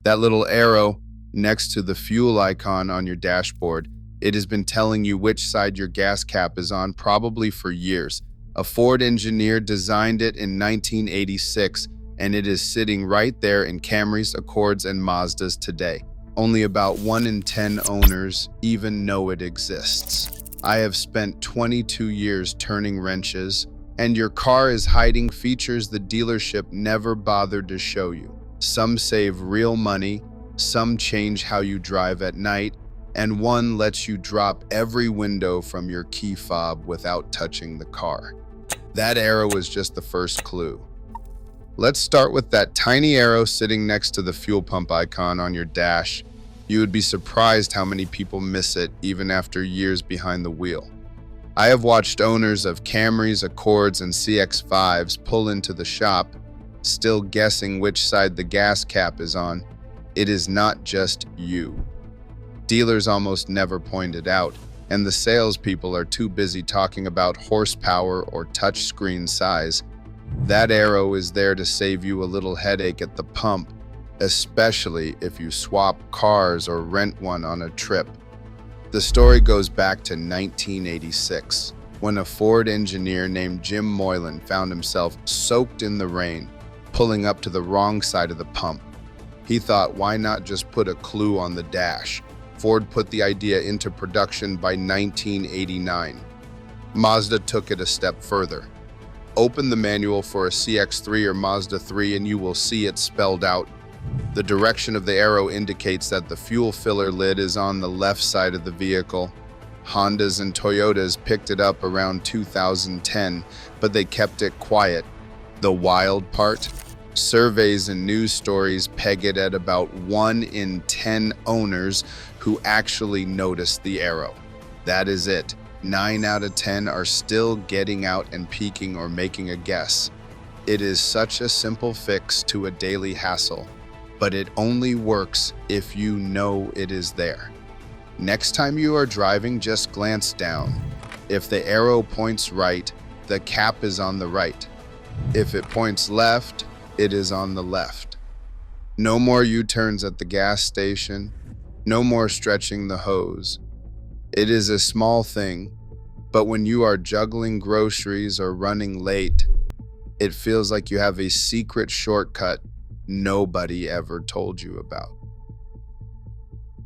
That little arrow next to the fuel icon on your dashboard, it has been telling you which side your gas cap is on probably for years. A Ford engineer designed it in 1986, and it is sitting right there in Camrys, Accords, and Mazdas today. Only about 1 in 10 owners even know it exists. I have spent 22 years turning wrenches, and your car is hiding features the dealership never bothered to show you. Some save real money, some change how you drive at night, and one lets you drop every window from your key fob without touching the car. That arrow is just the first clue. Let's start with that tiny arrow sitting next to the fuel pump icon on your dash. You would be surprised how many people miss it even after years behind the wheel. I have watched owners of Camrys, Accords, and CX-5s pull into the shop, still guessing which side the gas cap is on. It is not just you. Dealers almost never point it out, and the salespeople are too busy talking about horsepower or touchscreen size. That arrow is there to save you a little headache at the pump, especially if you swap cars or rent one on a trip. The story goes back to 1986, when a Ford engineer named Jim Moylan found himself soaked in the rain, pulling up to the wrong side of the pump. He thought, why not just put a clue on the dash? Ford put the idea into production by 1989. Mazda took it a step further. Open the manual for a CX-3 or Mazda 3 and you will see it spelled out. The direction of the arrow indicates that the fuel filler lid is on the left side of the vehicle. Hondas and Toyotas picked it up around 2010, but they kept it quiet. The wild part? Surveys and news stories peg it at about 1 in 10 owners who actually notice the arrow. That is it. 9 out of 10 are still getting out and peeking or making a guess. It is such a simple fix to a daily hassle, but it only works if you know it is there. Next time you are driving, just glance down. If the arrow points right, the cap is on the right. If it points left, it is on the left. No more U-turns at the gas station. No more stretching the hose. It is a small thing, but when you are juggling groceries or running late, it feels like you have a secret shortcut nobody ever told you about.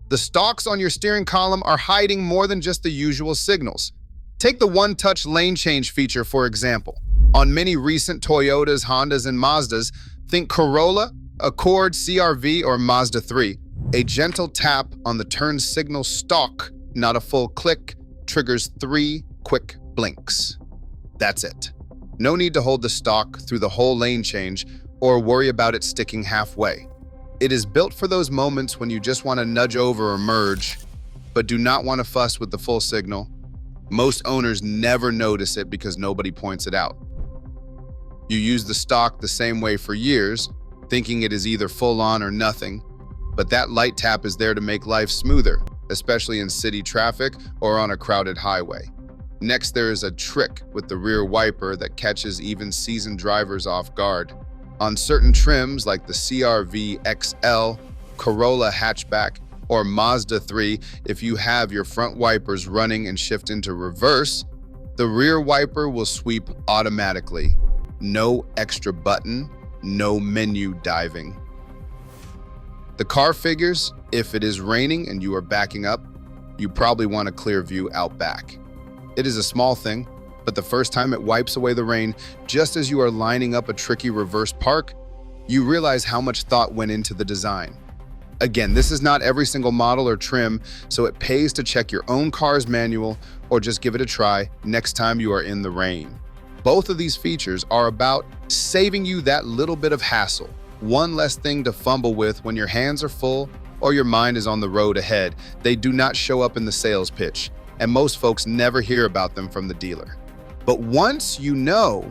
The stalks on your steering column are hiding more than just the usual signals. Take the one-touch lane change feature, for example. On many recent Toyotas, Hondas, and Mazdas, think Corolla, Accord, CR-V, or Mazda 3. A gentle tap on the turn signal stalk, not a full click, triggers 3 quick blinks. That's it. No need to hold the stalk through the whole lane change or worry about it sticking halfway. It is built for those moments when you just want to nudge over or merge, but do not want to fuss with the full signal. Most owners never notice it because nobody points it out. You use the stalk the same way for years, thinking it is either full on or nothing, but that light tap is there to make life smoother, especially in city traffic or on a crowded highway. Next, there is a trick with the rear wiper that catches even seasoned drivers off guard. On certain trims like the CR-V XL, Corolla hatchback, or Mazda 3, if you have your front wipers running and shift into reverse, the rear wiper will sweep automatically. No extra button, no menu diving. The car figures, if it is raining and you are backing up, you probably want a clear view out back. It is a small thing, but the first time it wipes away the rain, just as you are lining up a tricky reverse park, you realize how much thought went into the design. Again, this is not every single model or trim, so it pays to check your own car's manual or just give it a try next time you are in the rain. Both of these features are about saving you that little bit of hassle, one less thing to fumble with when your hands are full or your mind is on the road ahead. They do not show up in the sales pitch, and most folks never hear about them from the dealer. But once you know,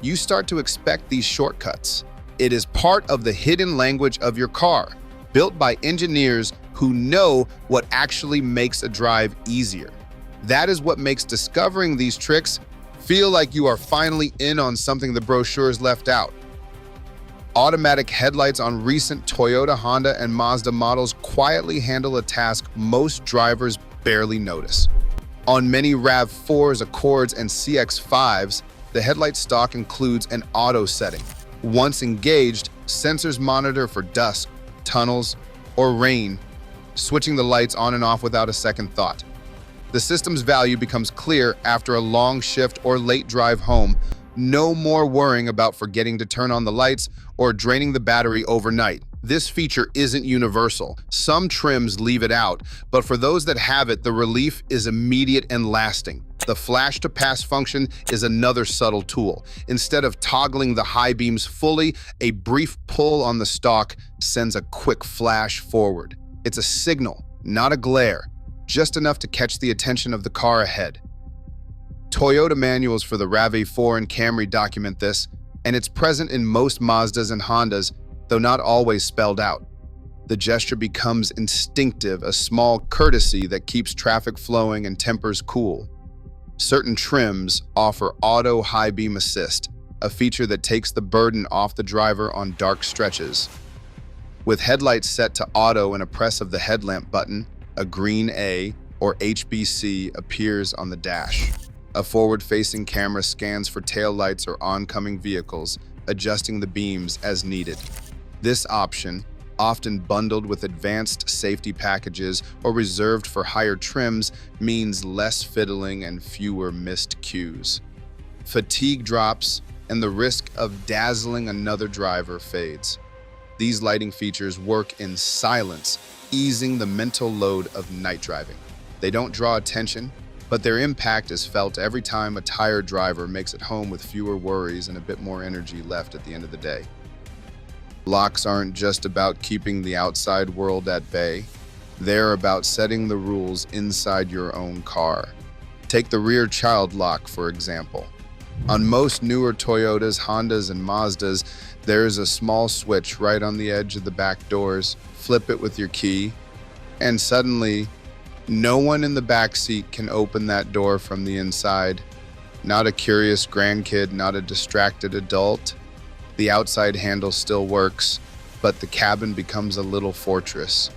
you start to expect these shortcuts. It is part of the hidden language of your car, built by engineers who know what actually makes a drive easier. That is what makes discovering these tricks feel like you are finally in on something the brochures left out. Automatic headlights on recent Toyota, Honda, and Mazda models quietly handle a task most drivers barely notice. On many RAV4s, Accords, and CX-5s, the headlight stock includes an auto setting. Once engaged, sensors monitor for dust, tunnels, or rain, switching the lights on and off without a second thought. The system's value becomes clear after a long shift or late drive home. No more worrying about forgetting to turn on the lights or draining the battery overnight. This feature isn't universal. Some trims leave it out, but for those that have it, the relief is immediate and lasting. The flash to pass function is another subtle tool. Instead of toggling the high beams fully, a brief pull on the stalk sends a quick flash forward. It's a signal, not a glare, just enough to catch the attention of the car ahead. Toyota manuals for the RAV4 and Camry document this, and it's present in most Mazdas and Hondas, though not always spelled out. The gesture becomes instinctive, a small courtesy that keeps traffic flowing and tempers cool. Certain trims offer auto high beam assist, a feature that takes the burden off the driver on dark stretches. With headlights set to auto and a press of the headlamp button, a green A or HBC appears on the dash. A forward-facing camera scans for taillights or oncoming vehicles, adjusting the beams as needed. This option, often bundled with advanced safety packages or reserved for higher trims, means less fiddling and fewer missed cues. Fatigue drops, and the risk of dazzling another driver fades. These lighting features work in silence, easing the mental load of night driving. They don't draw attention, but their impact is felt every time a tired driver makes it home with fewer worries and a bit more energy left at the end of the day. Locks aren't just about keeping the outside world at bay. They're about setting the rules inside your own car. Take the rear child lock, for example. On most newer Toyotas, Hondas, and Mazdas, there is a small switch right on the edge of the back doors. Flip it with your key, and suddenly, no one in the back seat can open that door from the inside. Not a curious grandkid, not a distracted adult. The outside handle still works, but the cabin becomes a little fortress.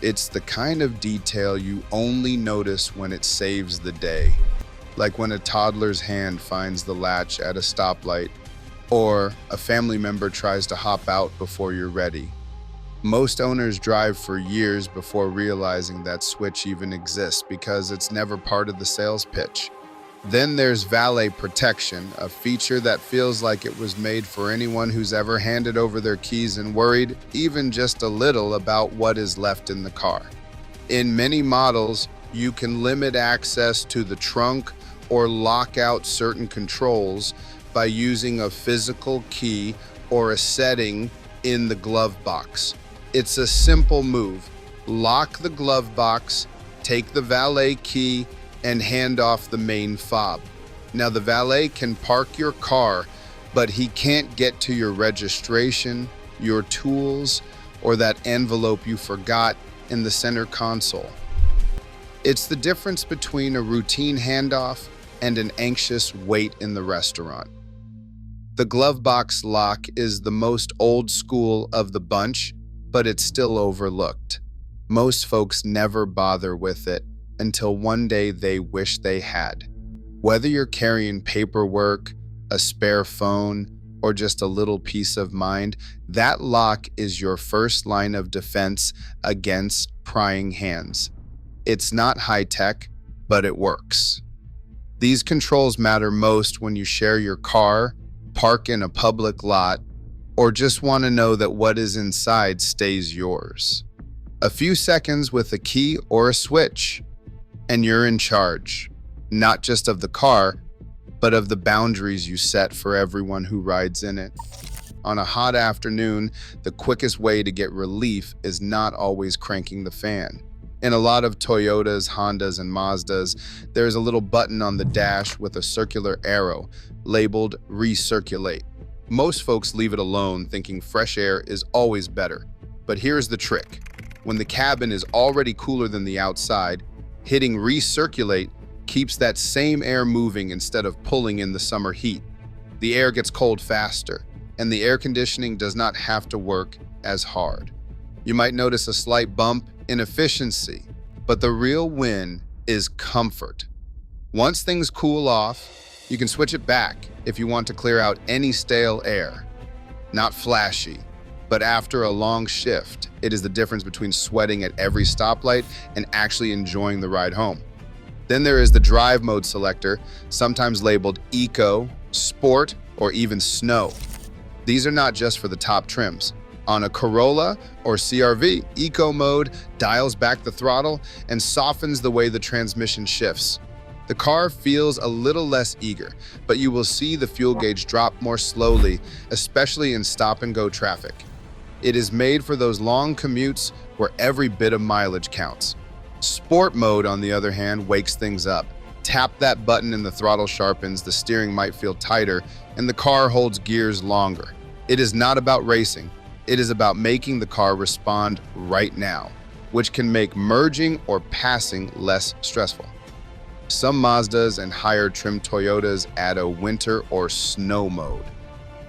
It's the kind of detail you only notice when it saves the day, like when a toddler's hand finds the latch at a stoplight, or a family member tries to hop out before you're ready. Most owners drive for years before realizing that switch even exists because it's never part of the sales pitch. Then there's valet protection, a feature that feels like it was made for anyone who's ever handed over their keys and worried even just a little about what is left in the car. In many models, you can limit access to the trunk or lock out certain controls by using a physical key or a setting in the glove box. It's a simple move. Lock the glove box, take the valet key, and hand off the main fob. Now the valet can park your car, but he can't get to your registration, your tools, or that envelope you forgot in the center console. It's the difference between a routine handoff and an anxious wait in the restaurant. The glove box lock is the most old school of the bunch, but it's still overlooked. Most folks never bother with it until one day they wish they had. Whether you're carrying paperwork, a spare phone, or just a little peace of mind, that lock is your first line of defense against prying hands. It's not high-tech, but it works. These controls matter most when you share your car, park in a public lot, or just want to know that what is inside stays yours. A few seconds with a key or a switch, and you're in charge, not just of the car, but of the boundaries you set for everyone who rides in it. On a hot afternoon, the quickest way to get relief is not always cranking the fan. In a lot of Toyotas, Hondas, and Mazdas, there's a little button on the dash with a circular arrow labeled Recirculate. Most folks leave it alone, thinking fresh air is always better. But here's the trick. When the cabin is already cooler than the outside, hitting Recirculate keeps that same air moving instead of pulling in the summer heat. The air gets cold faster, and the air conditioning does not have to work as hard. You might notice a slight bump in efficiency, but the real win is comfort. Once things cool off, you can switch it back if you want to clear out any stale air. Not flashy, but after a long shift, it is the difference between sweating at every stoplight and actually enjoying the ride home. Then there is the drive mode selector, sometimes labeled Eco, Sport, or even Snow. These are not just for the top trims. On a Corolla or CR-V, Eco mode dials back the throttle and softens the way the transmission shifts. The car feels a little less eager, but you will see the fuel gauge drop more slowly, especially in stop-and-go traffic. It is made for those long commutes where every bit of mileage counts. Sport mode, on the other hand, wakes things up. Tap that button and the throttle sharpens, the steering might feel tighter, and the car holds gears longer. It is not about racing. It is about making the car respond right now, which can make merging or passing less stressful. Some Mazdas and higher trim Toyotas add a winter or snow mode.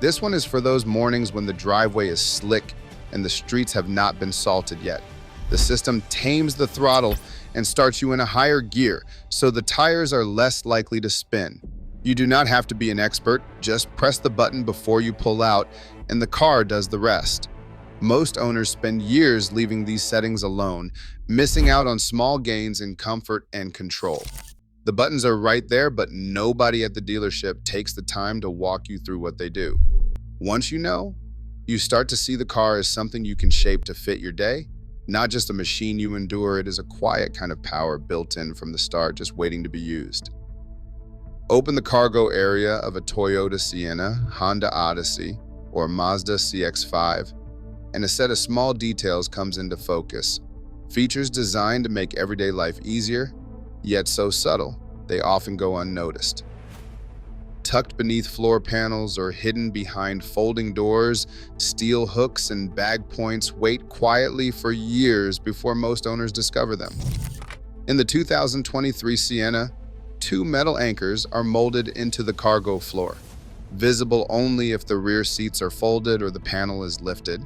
This one is for those mornings when the driveway is slick and the streets have not been salted yet. The system tames the throttle and starts you in a higher gear, so the tires are less likely to spin. You do not have to be an expert, just press the button before you pull out, and the car does the rest. Most owners spend years leaving these settings alone, missing out on small gains in comfort and control. The buttons are right there, but nobody at the dealership takes the time to walk you through what they do. Once you know, you start to see the car as something you can shape to fit your day, not just a machine you endure. It is a quiet kind of power built in from the start, just waiting to be used. Open the cargo area of a Toyota Sienna, Honda Odyssey, or Mazda CX-5, and a set of small details comes into focus. Features designed to make everyday life easier, yet so subtle, they often go unnoticed. Tucked beneath floor panels or hidden behind folding doors, steel hooks and bag points wait quietly for years before most owners discover them. In the 2023 Sienna, 2 metal anchors are molded into the cargo floor, visible only if the rear seats are folded or the panel is lifted.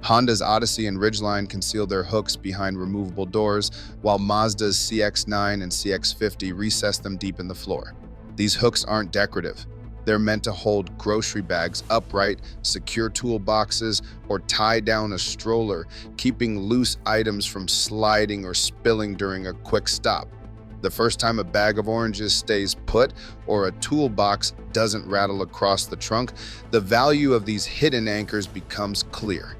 Honda's Odyssey and Ridgeline conceal their hooks behind removable doors, while Mazda's CX-9 and CX-50 recess them deep in the floor. These hooks aren't decorative. They're meant to hold grocery bags upright, secure toolboxes, or tie down a stroller, keeping loose items from sliding or spilling during a quick stop. The first time a bag of oranges stays put or a toolbox doesn't rattle across the trunk, the value of these hidden anchors becomes clear.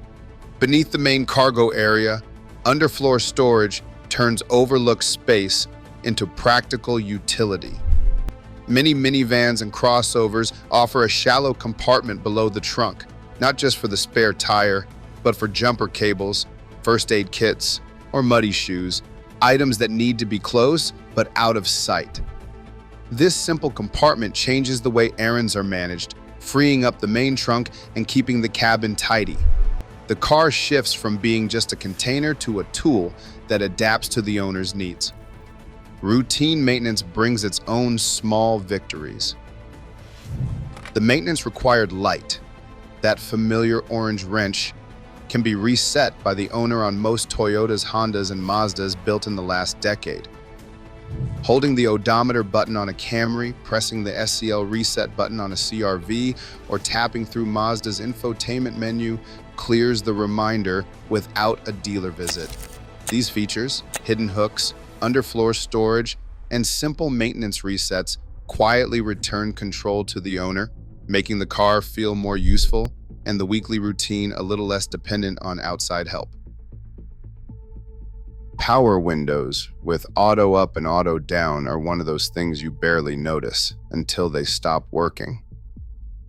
Beneath the main cargo area, underfloor storage turns overlooked space into practical utility. Many minivans and crossovers offer a shallow compartment below the trunk, not just for the spare tire, but for jumper cables, first aid kits, or muddy shoes, items that need to be close but out of sight. This simple compartment changes the way errands are managed, freeing up the main trunk and keeping the cabin tidy. The car shifts from being just a container to a tool that adapts to the owner's needs. Routine maintenance brings its own small victories. The maintenance-required light, that familiar orange wrench, can be reset by the owner on most Toyotas, Hondas, and Mazdas built in the last decade. Holding the odometer button on a Camry, pressing the SCL reset button on a CR-V, or tapping through Mazda's infotainment menu clears the reminder without a dealer visit. These features, hidden hooks, underfloor storage, and simple maintenance resets quietly return control to the owner, making the car feel more useful and the weekly routine a little less dependent on outside help. Power windows with auto up and auto down are one of those things you barely notice until they stop working.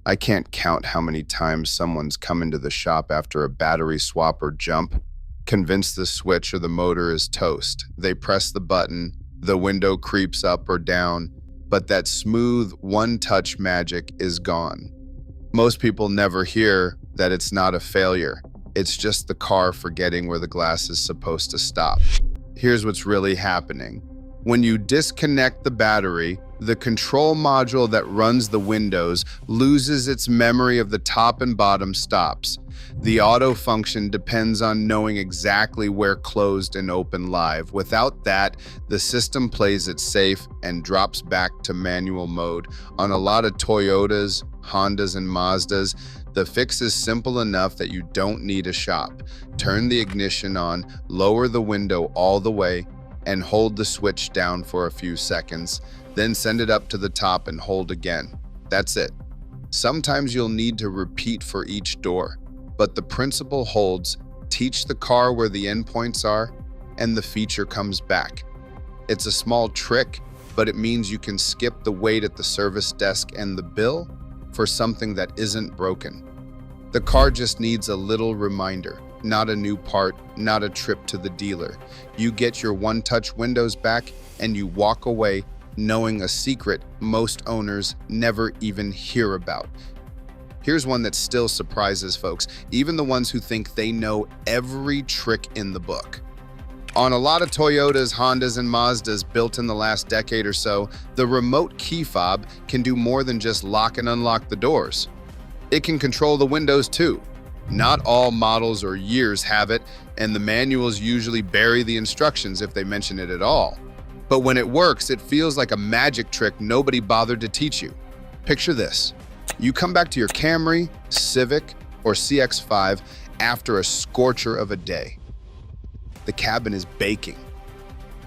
I can't count how many times someone's come into the shop after a battery swap or jump, convinced the switch or the motor is toast. They press the button, the window creeps up or down, but that smooth one-touch magic is gone. Most people never hear that it's not a failure. It's just the car forgetting where the glass is supposed to stop. Here's what's really happening. When you disconnect the battery, the control module that runs the windows loses its memory of the top and bottom stops. The auto function depends on knowing exactly where closed and open live. Without that, the system plays it safe and drops back to manual mode. On a lot of Toyotas, Hondas, and Mazdas, the fix is simple enough that you don't need a shop. Turn the ignition on, lower the window all the way, and hold the switch down for a few seconds. Then send it up to the top and hold again. That's it. Sometimes you'll need to repeat for each door, but the principle holds. Teach the car where the endpoints are, and the feature comes back. It's a small trick, but it means you can skip the wait at the service desk and the bill for something that isn't broken. The car just needs a little reminder, not a new part, not a trip to the dealer. You get your one-touch windows back and you walk away knowing a secret most owners never even hear about. Here's one that still surprises folks, even the ones who think they know every trick in the book. On a lot of Toyotas, Hondas, and Mazdas built in the last decade or so, the remote key fob can do more than just lock and unlock the doors. It can control the windows too. Not all models or years have it, and the manuals usually bury the instructions if they mention it at all. But when it works, it feels like a magic trick nobody bothered to teach you. Picture this. You come back to your Camry, Civic, or CX-5 after a scorcher of a day. The cabin is baking.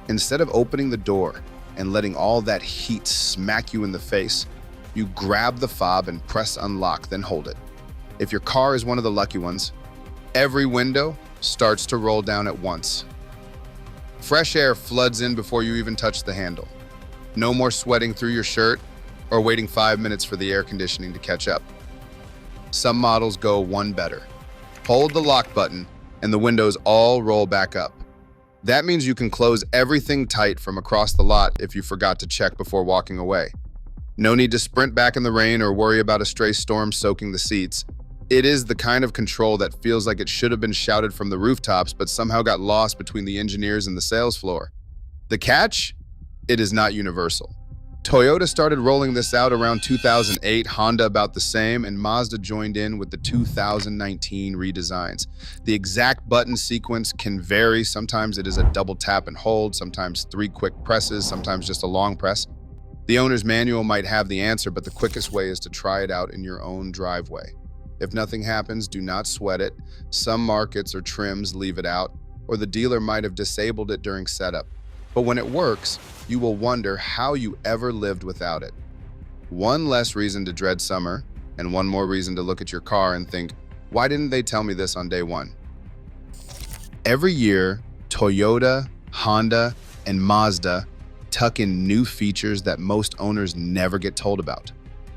Instead of opening the door and letting all that heat smack you in the face, you grab the fob and press unlock, then hold it. If your car is one of the lucky ones, every window starts to roll down at once. Fresh air floods in before you even touch the handle. No more sweating through your shirt or waiting 5 minutes for the air conditioning to catch up. Some models go one better. Hold the lock button and the windows all roll back up. That means you can close everything tight from across the lot if you forgot to check before walking away. No need to sprint back in the rain or worry about a stray storm soaking the seats. It is the kind of control that feels like it should have been shouted from the rooftops but somehow got lost between the engineers and the sales floor. The catch? It is not universal. Toyota started rolling this out around 2008, Honda about the same, and Mazda joined in with the 2019 redesigns. The exact button sequence can vary. Sometimes it is a double tap and hold, sometimes 3 quick presses, sometimes just a long press. The owner's manual might have the answer, but the quickest way is to try it out in your own driveway. If nothing happens, do not sweat it. Some markets or trims leave it out, or the dealer might have disabled it during setup. But when it works, you will wonder how you ever lived without it. One less reason to dread summer, and one more reason to look at your car and think, why didn't they tell me this on day one? Every year, Toyota, Honda, and Mazda tuck in new features that most owners never get told about.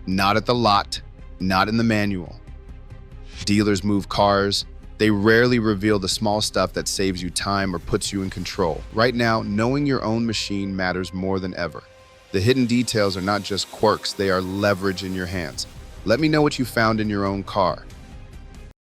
Not at the lot, not in the manual. Dealers move cars. They rarely reveal the small stuff that saves you time or puts you in control. Right now, knowing your own machine matters more than ever. The hidden details are not just quirks, they are leverage in your hands. Let me know what you found in your own car.